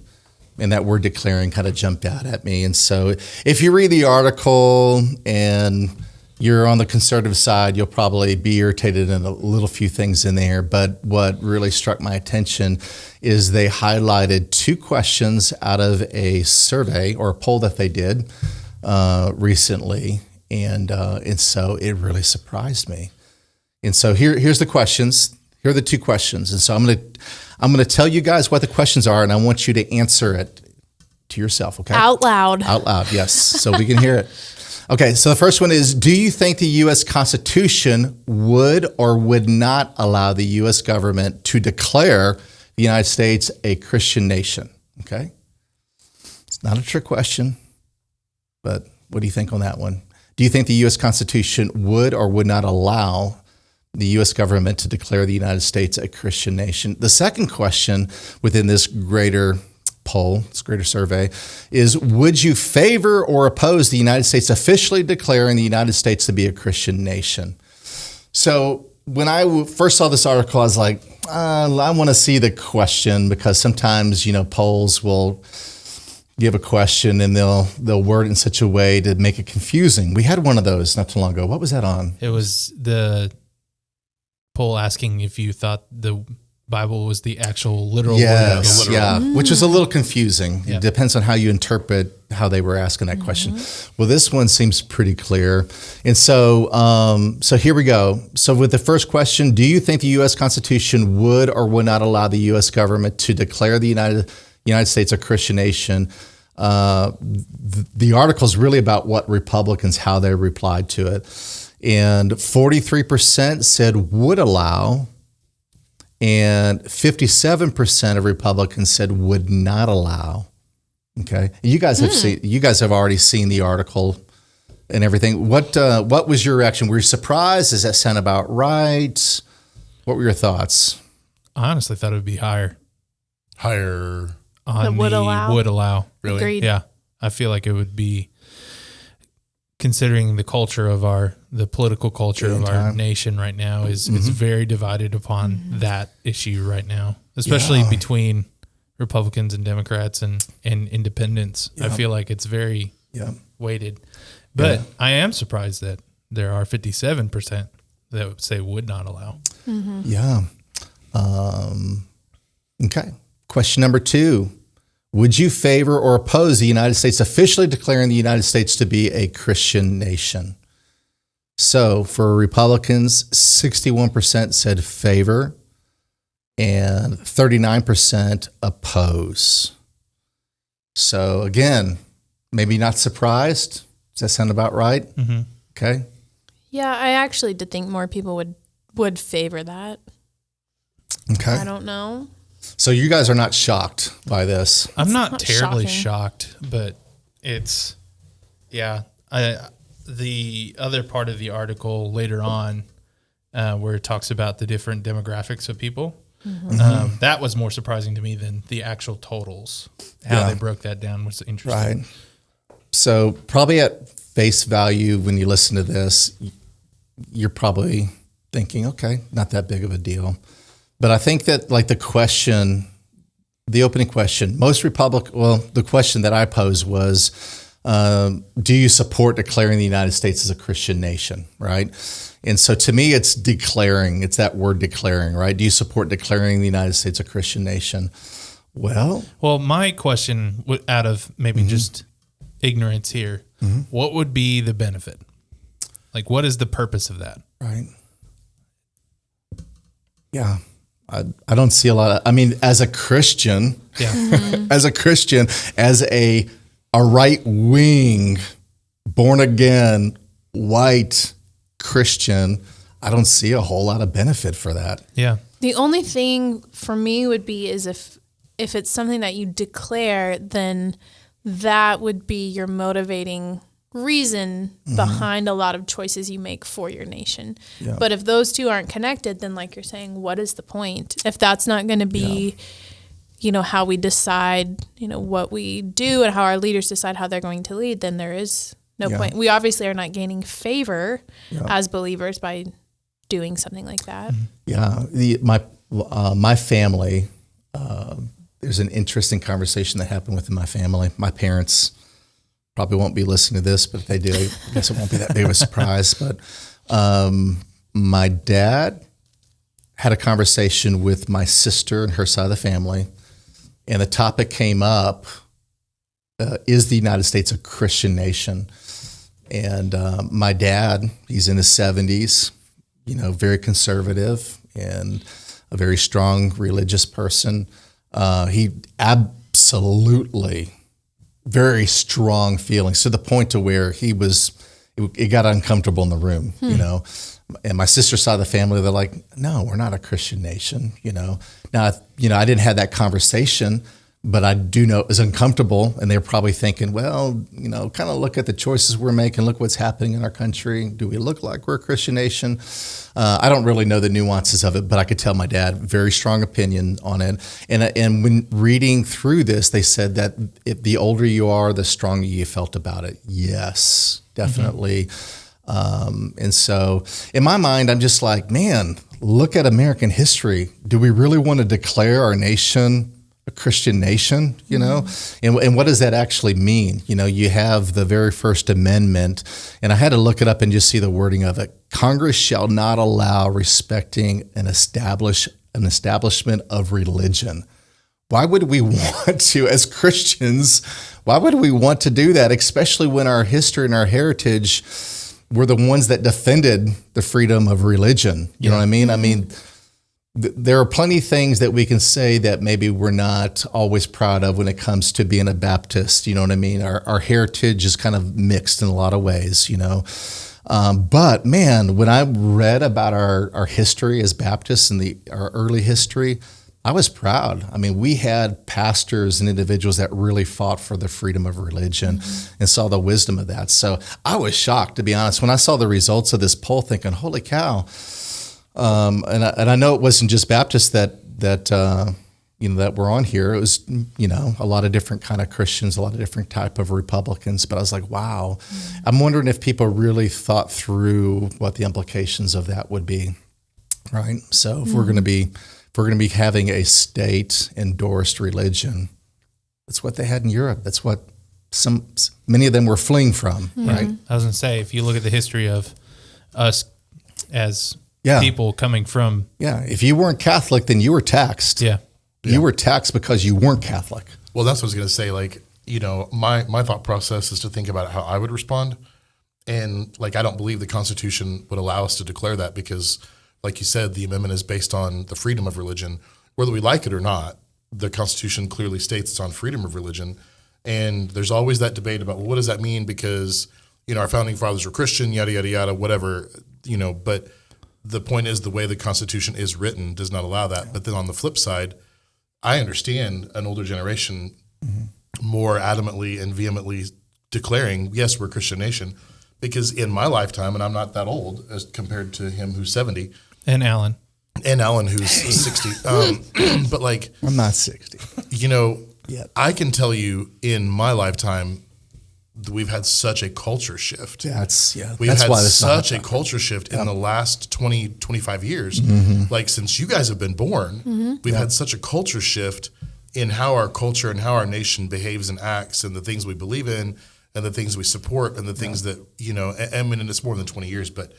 And that word declaring kind of jumped out at me. And so if you read the article and you're on the conservative side, you'll probably be irritated in a little few things in there. But what really struck my attention is they highlighted two questions out of a survey or a poll that they did recently. And so it really surprised me. And so here's the questions. Here are the two questions. And so I'm going to tell you guys what the questions are, and I want you to answer it to yourself, okay? Out loud. Out loud, yes, so we can hear it. Okay, so the first one is, do you think the U.S. Constitution would or would not allow the U.S. government to declare the United States a Christian nation? Okay? It's not a trick question, but what do you think on that one? Do you think the U.S. Constitution would or would not allow the U.S. government to declare the United States a Christian nation? The second question within this greater poll, this greater survey, is would you favor or oppose the United States officially declaring the United States to be a Christian nation? So when I first saw this article, I was like, I want to see the question, because sometimes, polls will give a question and they'll word it in such a way to make it confusing. We had one of those not too long ago. What was that on? It was the poll asking if you thought the Bible was the actual literal word of Yes, God. yeah, which is a little confusing. Yeah. It depends on how you interpret how they were asking that question. Well, this one seems pretty clear. And so here we go. So with the first question, do you think the U.S. Constitution would or would not allow the U.S. government to declare the United States a Christian nation? The article is really about what Republicans, how they replied to it. And 43% said would allow, and 57% of Republicans said would not allow. Okay, you guys have already seen the article and everything. What was your reaction? Were you surprised? Does that sound about right? What were your thoughts? I honestly thought it would be higher Higher. on would the allow? would allow. Really? Agreed. Yeah, I feel like it would be, considering the culture of the political culture of our nation right now is very divided upon that issue right now, especially between Republicans and Democrats and independents. I feel like it's very weighted. But I am surprised that there are 57% that would say would not allow. Yeah. Okay. Question number 2. Would you favor or oppose the United States officially declaring the United States to be a Christian nation? So for Republicans, 61% said favor and 39% oppose. So again, maybe not surprised. Does that sound about right? Mm-hmm. Okay. Yeah, I actually did think more people would favor that. Okay. I don't know. So you guys are not shocked by this? I'm not not terribly shocking. shocked, but it's, the other part of the article later on where it talks about the different demographics of people, that was more surprising to me than the actual totals. How they broke that down was interesting. Right. So probably at face value, when you listen to this, you're probably thinking, okay, not that big of a deal. But I think that like the opening question, the question that I posed was, do you support declaring the United States as a Christian nation, right? And so to me, it's declaring. It's that word declaring, right? Do you support declaring the United States a Christian nation? Well, my question, out of maybe just ignorance here, what would be the benefit? Like, what is the purpose of that? right. Yeah. I don't see a lot of, as a Christian, as a right wing, born again, white Christian, I don't see a whole lot of benefit for that. Yeah. The only thing for me would be is if it's something that you declare, then that would be your motivating reason behind a lot of choices you make for your nation. Yeah. But if those two aren't connected, then like you're saying, what is the point? If that's not going to be, how we decide, what we do and how our leaders decide how they're going to lead, then there is no point. We obviously are not gaining favor as believers by doing something like that. Yeah. My family, there's an interesting conversation that happened within my family. My parents probably won't be listening to this, but if they do, I guess it won't be that big of a surprise. But my dad had a conversation with my sister and her side of the family, and the topic came up, is the United States a Christian nation? And my dad, he's in his 70s, very conservative and a very strong religious person. He absolutely very strong feelings to the point to where it got uncomfortable in the room, And my sister's side of the family, they're like, no, we're not a Christian nation, Now, I didn't have that conversation, but I do know it was uncomfortable, and they're probably thinking, well, kind of look at the choices we're making, look what's happening in our country. Do we look like we're a Christian nation? I don't really know the nuances of it, but I could tell my dad, very strong opinion on it. And when reading through this, they said that if the older you are, the stronger you felt about it. Yes, definitely. And so in my mind, I'm just like, man, look at American history. Do we really want to declare our nation a Christian nation, and what does that actually mean? You have the very first amendment, and I had to look it up and just see the wording of it. Congress shall not allow respecting an establishment of religion. Why would we want to, as Christians, why would we want to do that, especially when our history and our heritage were the ones that defended the freedom of religion? You know what I mean? There are plenty of things that we can say that maybe we're not always proud of when it comes to being a Baptist. You know what I mean? Our heritage is kind of mixed in a lot of ways, But man, when I read about our history as Baptists and our early history, I was proud. We had pastors and individuals that really fought for the freedom of religion and saw the wisdom of that. So I was shocked, to be honest, when I saw the results of this poll, thinking, holy cow. And I know it wasn't just Baptists that were on here. It was, a lot of different kind of Christians, a lot of different type of Republicans. But I was like, wow. I'm wondering if people really thought through what the implications of that would be, right? So if we're going to be having a state endorsed religion, that's what they had in Europe. That's what many of them were fleeing from, right? I was going to say, if you look at the history of us as Yeah. people coming from, Yeah. If you weren't Catholic, then you were taxed. yeah, You were taxed because you weren't Catholic. Well, that's what I was going to say. Like, my thought process is to think about how I would respond. And like, I don't believe the Constitution would allow us to declare that because, like you said, the amendment is based on the freedom of religion. Whether we like it or not, the Constitution clearly states it's on freedom of religion. And there's always that debate about, well, what does that mean? Because, our founding fathers were Christian, yada, yada, yada, whatever, but the point is the way the Constitution is written does not allow that. But then on the flip side, I understand an older generation more adamantly and vehemently declaring, yes, we're a Christian nation, because in my lifetime, and I'm not that old as compared to him who's 70. and Alan. And Alan who's 60. But like, I'm not 60. Yet. I can tell you in my lifetime, we've had such a culture shift. We've That's had why such a culture shift in the last 20, 25 years. Like since you guys have been born, we've had such a culture shift in how our culture and how our nation behaves and acts and the things we believe in and the things we support and the things that, and it's more than 20 years, but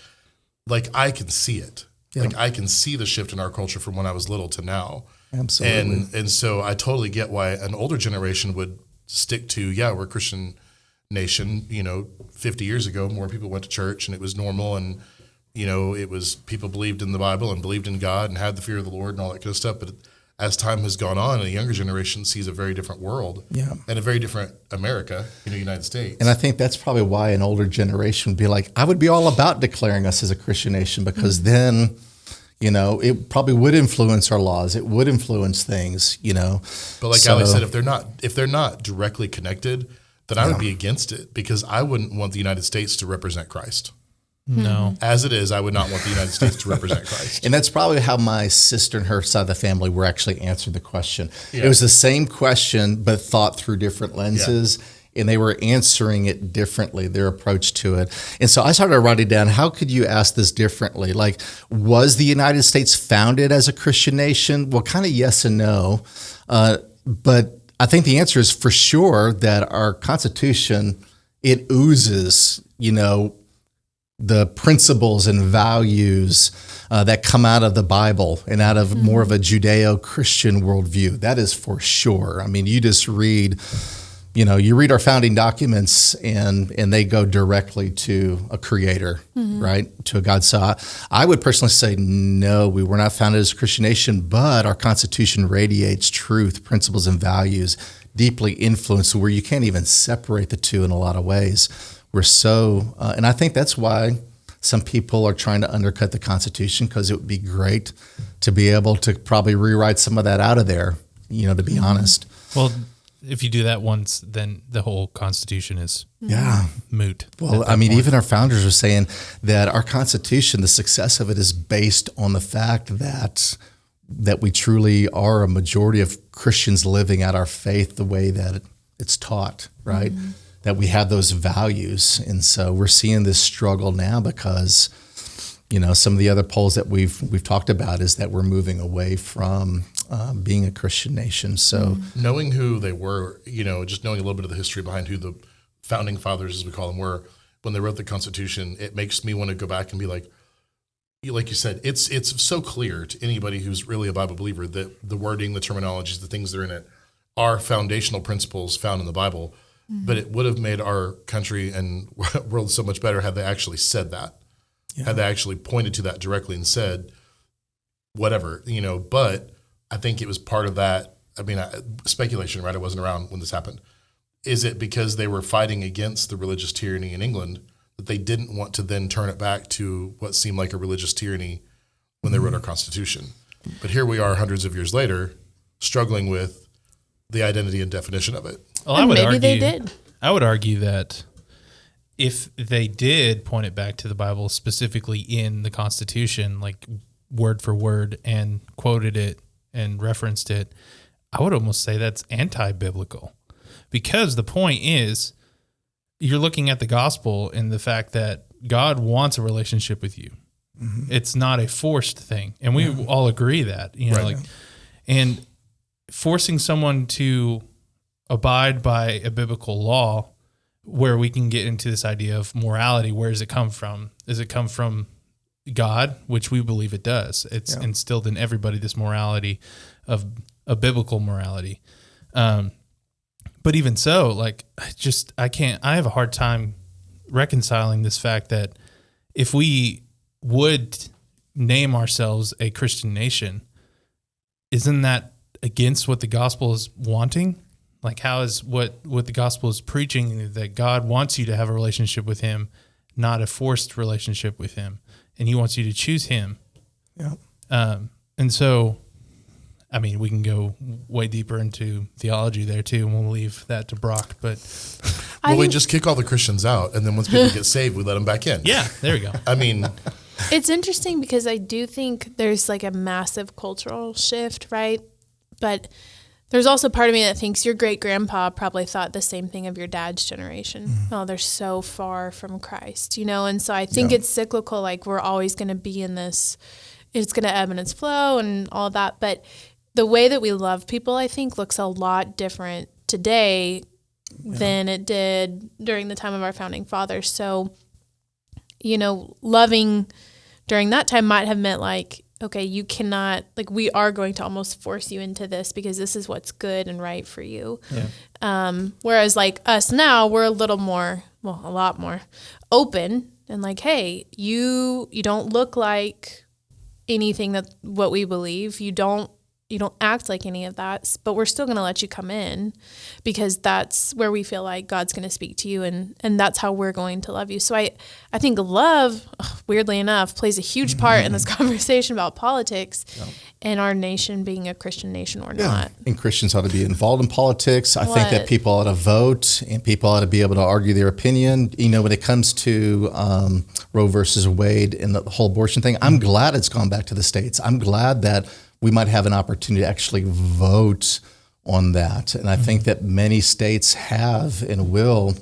like I can see it. Yeah. Like I can see the shift in our culture from when I was little to now. Absolutely. And so I totally get why an older generation would stick to, we're a Christian nation. 50 years ago, more people went to church and it was normal. And, it was people believed in the Bible and believed in God and had the fear of the Lord and all that kind of stuff. But as time has gone on, a younger generation sees a very different world and a very different America, United States. And I think that's probably why an older generation would be like, I would be all about declaring us as a Christian nation because then, it probably would influence our laws. It would influence things, But like Ali said, if they're not directly connected, then I would be against it because I wouldn't want the United States to represent Christ. No. As it is, I would not want the United States to represent Christ. And that's probably how my sister and her side of the family were actually answered the question. Yeah. It was the same question, but thought through different lenses. Yeah. And they were answering it differently, their approach to it. And so I started writing down, how could you ask this differently? Like, was the United States founded as a Christian nation? Well, kind of yes and no. But I think the answer is for sure that our Constitution, it oozes, the principles and values that come out of the Bible and out of more of a Judeo-Christian worldview. That is for sure. I mean, you just read... you read our founding documents and they go directly to a creator, right? To a God. So I would personally say, no, we were not founded as a Christian nation, but our Constitution radiates truth, principles, and values, deeply influenced where you can't even separate the two in a lot of ways. We're so, and I think that's why some people are trying to undercut the Constitution because it would be great to be able to probably rewrite some of that out of there, to be honest. Well, if you do that once, then the whole Constitution is moot. Well, I mean, even our founders are saying that our Constitution, the success of it is based on the fact that we truly are a majority of Christians living out our faith the way that it's taught, right? That we have those values. And so we're seeing this struggle now because, some of the other polls that we've talked about is that we're moving away from being a Christian nation. So knowing who they were, just knowing a little bit of the history behind who the founding fathers, as we call them, were when they wrote the Constitution, it makes me want to go back and be like you said, it's so clear to anybody who's really a Bible believer that the wording, the terminologies, the things that are in it are foundational principles found in the Bible. But it would have made our country and world so much better had they actually said that. Had they actually pointed to that directly and said, whatever, but I think it was part of that. I mean, speculation, right? I wasn't around when this happened. Is it because they were fighting against the religious tyranny in England that they didn't want to then turn it back to what seemed like a religious tyranny when they wrote our Constitution? But here we are hundreds of years later struggling with the identity and definition of it. Well, They did. I would argue that if they did point it back to the Bible, specifically in the Constitution, like word for word, and quoted it and referenced it, I would almost say that's anti-biblical. Because the point is, you're looking at the gospel and the fact that God wants a relationship with you. It's not a forced thing. And we all agree that, and forcing someone to abide by a biblical law, where we can get into this idea of morality. Where does it come from? Does it come from God, which we believe it does? It's instilled in everybody, this morality of a biblical morality. But even so, like, I have a hard time reconciling this fact that if we would name ourselves a Christian nation, isn't that against what the gospel is wanting? Like, how is what the gospel is preaching, that God wants you to have a relationship with him, not a forced relationship with him, and he wants you to choose him. Yeah. And so, I mean, we can go way deeper into theology there too, and we'll leave that to Brock. But we just kick all the Christians out, and then once people get saved, we let them back in. Yeah, there we go. I mean, it's interesting because I do think there's like a massive cultural shift, right? But there's also part of me that thinks your great grandpa probably thought the same thing of your dad's generation. Oh, they're so far from Christ, And so I think it's cyclical. Like, we're always going to be in this, it's going to ebb and its flow and all that. But the way that we love people, I think, looks a lot different today than it did during the time of our founding fathers. So, loving during that time might have meant like, okay, you cannot, like, we are going to almost force you into this because this is what's good and right for you. Yeah. Whereas like us now, we're a lot more open and like, hey, you don't look like anything that what we believe. You don't act like any of that, but we're still going to let you come in because that's where we feel like God's going to speak to you, and that's how we're going to love you. So I think love, weirdly enough, plays a huge part in this conversation about politics and our nation being a Christian nation or not. And Christians ought to be involved in politics. I think that people ought to vote, and people ought to be able to argue their opinion. When it comes to Roe versus Wade and the whole abortion thing, I'm glad it's gone back to the states. I'm glad that we might have an opportunity to actually vote on that. And I think that many states have and will,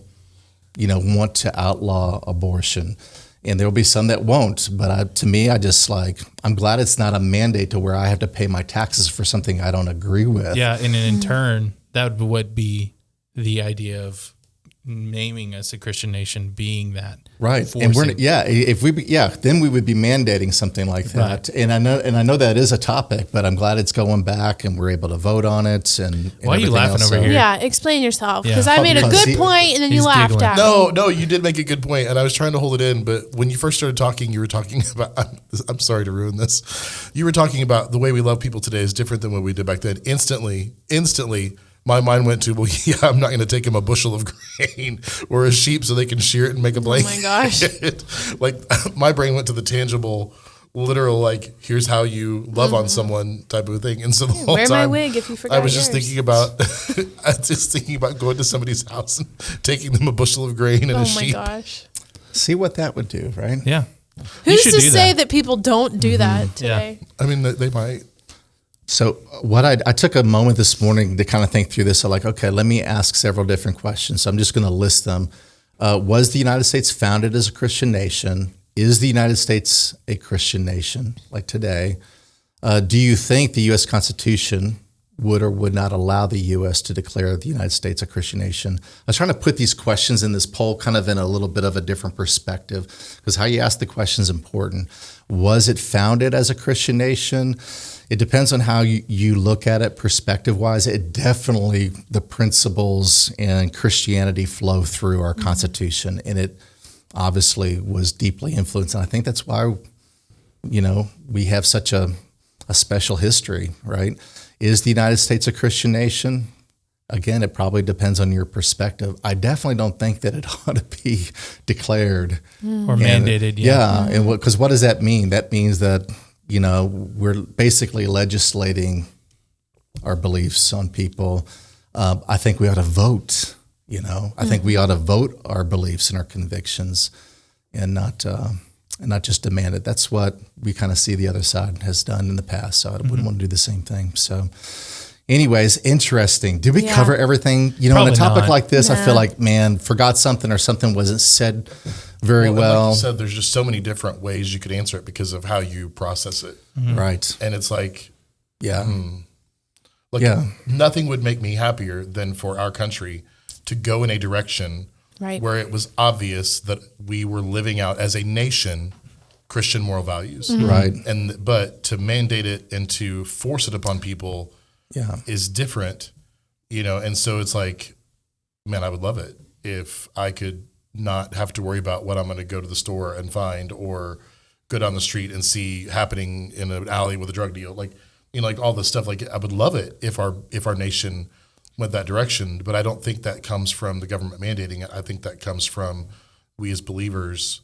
want to outlaw abortion. And there will be some that won't. But to me, I'm glad it's not a mandate to where I have to pay my taxes for something I don't agree with. Yeah, and in turn, that would be the idea of naming us a Christian nation, being that. Right. Forcing. And then we would be mandating something like that. Right. And I know that is a topic, but I'm glad it's going back and we're able to vote on it. And why are you laughing over here? Yeah, explain yourself, because I made a good point and then you laughed giggling. at me. No, you did make a good point, and I was trying to hold it in, but when you first started talking, you were talking about, I'm sorry to ruin this, you were talking about the way we love people today is different than what we did back then. Instantly, my mind went to, well, yeah, I'm not going to take him a bushel of grain or a sheep so they can shear it and make a blanket. Oh my gosh. Like, my brain went to the tangible, literal, like, here's how you love on someone type of thing. And so the whole wear time, my wig if you forgot I was yours. just thinking about going to somebody's house and taking them a bushel of grain and a sheep. Oh my gosh. See what that would do, right? Yeah. Who's to say that people don't do that today? Yeah. I mean, they might. So I took a moment this morning to kind of think through this. So okay, let me ask several different questions. So I'm just going to list them. Was the United States founded as a Christian nation? Is the United States a Christian nation like today? Do you think the U.S. Constitution would or would not allow the U.S. to declare the United States a Christian nation? I was trying to put these questions in this poll kind of in a little bit of a different perspective, because how you ask the question is important. Was it founded as a Christian nation? It depends on how you look at it perspective-wise. It definitely, the principles and Christianity flow through our Constitution, and it obviously was deeply influenced. And I think that's why, we have such a special history, right? Is the United States a Christian nation? Again, it probably depends on your perspective. I definitely don't think that it ought to be declared. Or mandated. Yeah. And because what does that mean? That means that, we're basically legislating our beliefs on people. I think we ought to vote, I think we ought to vote our beliefs and our convictions and not just demand it. That's what we kind of see the other side has done in the past. So I wouldn't want to do the same thing. So anyways, interesting. Did we cover everything? On a topic like this, I feel like, man, forgot something or something wasn't said very well. Like you said, there's just so many different ways you could answer it because of how you process it. Right. And it's like, Like Yeah. nothing would make me happier than for our country to go in a direction Right. where it was obvious that we were living out as a nation Christian moral values. Right. But to mandate it and to force it upon people Yeah. is different, and so it's like, man, I would love it if I could not have to worry about what I'm going to go to the store and find, or go down the street and see happening in an alley with a drug deal. Like, like all this stuff. Like, I would love it if our nation went that direction, but I don't think that comes from the government mandating it. I think that comes from we as believers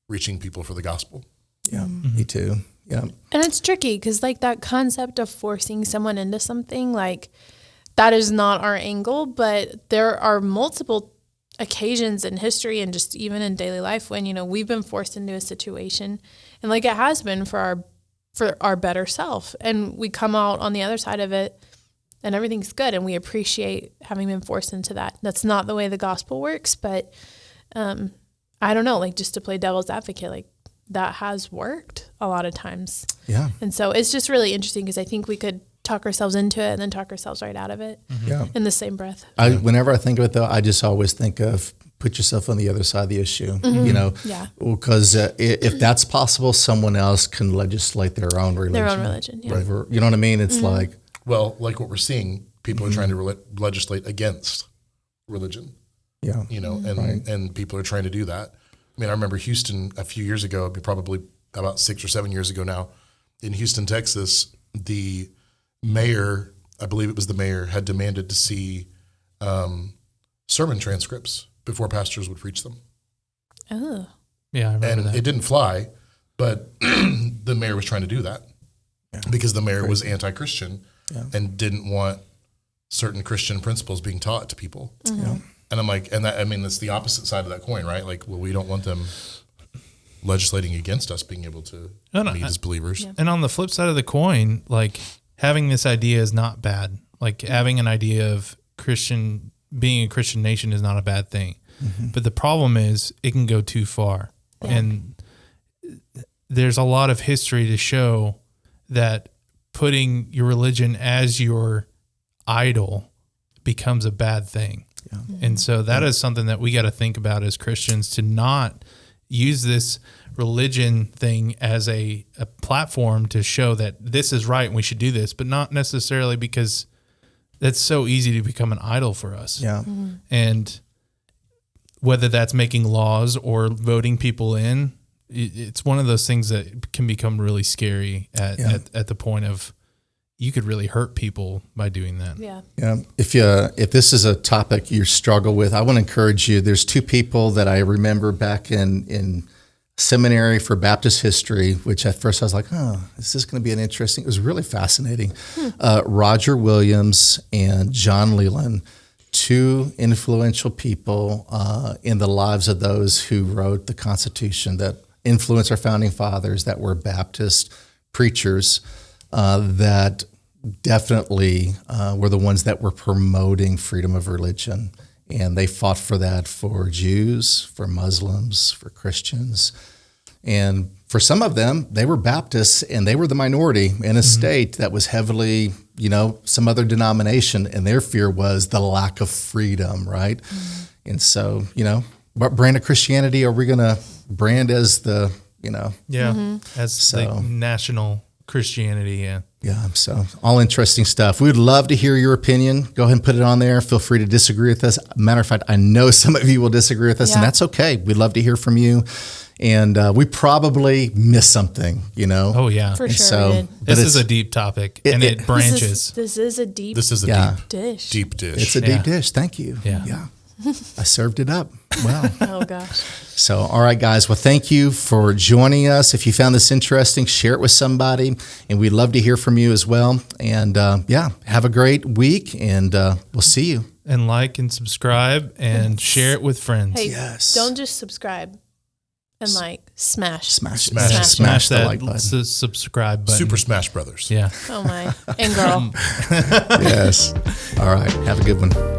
reaching people for the gospel. Yeah. Me too. Yeah. And it's tricky because, like, that concept of forcing someone into something, like, that is not our angle, but there are multiple occasions in history and just even in daily life when, we've been forced into a situation, and like it has been for our better self, and we come out on the other side of it and everything's good, and we appreciate having been forced into that. That's not the way the gospel works, but I don't know, like, just to play devil's advocate, like, that has worked a lot of times. Yeah. And so it's just really interesting because I think we could talk ourselves into it and then talk ourselves right out of it Yeah. in the same breath. Whenever I think of it, though, I just always think of put yourself on the other side of the issue, Yeah. because if that's possible, someone else can legislate their own religion. Their own religion, yeah. Over, you know what I mean? It's like, Well, like what we're seeing, people are trying to legislate against religion, yeah. and people are trying to do that. I mean, I remember Houston a few years ago, probably about 6 or 7 years ago now, in Houston, Texas, the mayor, I believe it was the mayor, had demanded to see sermon transcripts before pastors would preach them. Oh. Yeah, I remember And that. it didn't fly, but the mayor was trying to do that because the mayor was anti-Christian and didn't want certain Christian principles being taught to people. Yeah. And I'm like, that's the opposite side of that coin, right? Like, well, we don't want them legislating against us being able to meet as believers. Yeah. And on the flip side of the coin, like, having this idea is not bad. Like, having an idea of being a Christian nation is not a bad thing. Mm-hmm. But the problem is it can go too far. Yeah. And there's a lot of history to show that putting your religion as your idol becomes a bad thing. Yeah. And so that is something that we got to think about as Christians, to not use this religion thing as a platform to show that this is right and we should do this, but not necessarily because that's so easy to become an idol for us. Yeah. Mm-hmm. And whether that's making laws or voting people in, it's one of those things that can become really scary at the point of you could really hurt people by doing that. Yeah. Yeah. If this is a topic you struggle with, I want to encourage you. There's two people that I remember back in seminary for Baptist history, which at first I was like, is this going to be an interesting? It was really fascinating. Roger Williams and John Leland, two influential people in the lives of those who wrote the Constitution that influenced our founding fathers, that were Baptist preachers, that definitely were the ones that were promoting freedom of religion. And they fought for that for Jews, for Muslims, for Christians. And for some of them, they were Baptists, and they were the minority in a state that was heavily, some other denomination. And their fear was the lack of freedom, right? And so, what brand of Christianity are we going to brand as the, as the national Christianity? Yeah, so all interesting stuff. We would love to hear your opinion. Go ahead and put it on there. Feel free to disagree with us. Matter of fact, I know some of you will disagree with us, and that's okay. We'd love to hear from you. And we probably missed something, Oh, yeah. For sure. So This is a deep topic, and it branches. This is a deep dish. Deep dish. It's a deep dish. Thank you. Yeah. I served it up. Wow. Oh, gosh. So, all right, guys. Well, thank you for joining us. If you found this interesting, share it with somebody, and we'd love to hear from you as well. And have a great week, and we'll see you. And like and subscribe and share it with friends. Hey, Yes. don't just subscribe and smash the like button. Subscribe button. Super Smash Brothers. Yeah. Oh, my. And girl. Yes. All right. Have a good one.